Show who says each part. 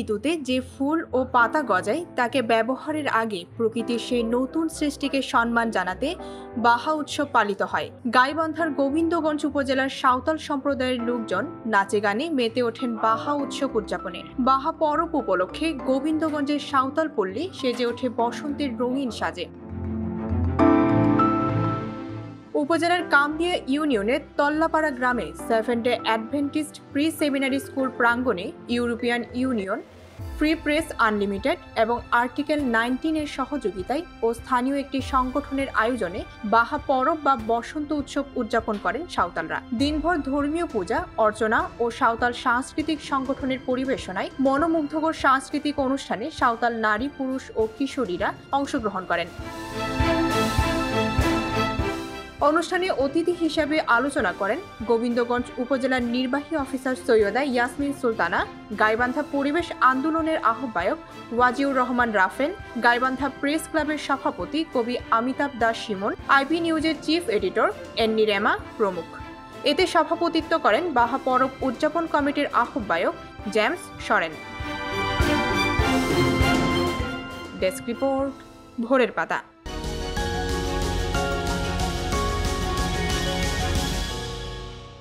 Speaker 1: ঋতুতে যে ফুল ও পাতা গজায় তাকে ব্যবহারের আগে প্রকৃতির সেই নতুন সৃষ্টিকে সম্মান জানাতে বাহা উৎসব পালিত হয়। গাইবান্ধার গোবিন্দগঞ্জ উপজেলার সাঁওতাল সম্প্রদায়ের লোকজন নাচে গানে মেতে ওঠেন বাহা উৎসব উদযাপনে। বাহা পরব উপলক্ষে গোবিন্দগঞ্জের সাঁওতাল পল্লী সেজে ওঠে বসন্তের রঙিন সাজে। উপজেলার কামদিয়া ইউনিয়নের তল্লাপাড়া গ্রামে Seventh Day Adventist Pre Seminary School প্রাঙ্গণে European Union, Free Press Unlimited এবং আর্টিকেল 19 এর সহযোগিতায় ও স্থানীয় একটি সংগঠনের আয়োজনে বাহা পরব বা বসন্ত উৎসব উদযাপন করেন সাঁওতালরা। দিনভর ধর্মীয় পূজা অর্চনা ও সাঁওতাল সাংস্কৃতিক সংগঠনের পরিবেশনায় মনোমুগ্ধকর সাংস্কৃতিক অনুষ্ঠানে সাঁওতাল নারী, পুরুষ ও কিশোরীরা অংশগ্রহণ করেন। অনুষ্ঠানে অতিথি হিসেবে আলোচনা করেন গোবিন্দগঞ্জ উপজেলার নির্বাহী অফিসার সৈয়দা ইয়াসমিন সুলতানা, গাইবান্ধা পরিবেশ আন্দোলনের আহ্বায়ক ওয়াজিউর রহমান রাফেল, গাইবান্ধা প্রেস ক্লাবের সভাপতি কবি অমিতাভ দাস শিমন, আইবি নিউজের চিফ এডিটর এন্নি রেমা প্রমুখ। এতে সভাপতিত্ব করেন বাহা পরব উদযাপন কমিটির আহ্বায়ক জেমস সরেন। ডেস্ক রিপোর্ট, ভোরের পাতা।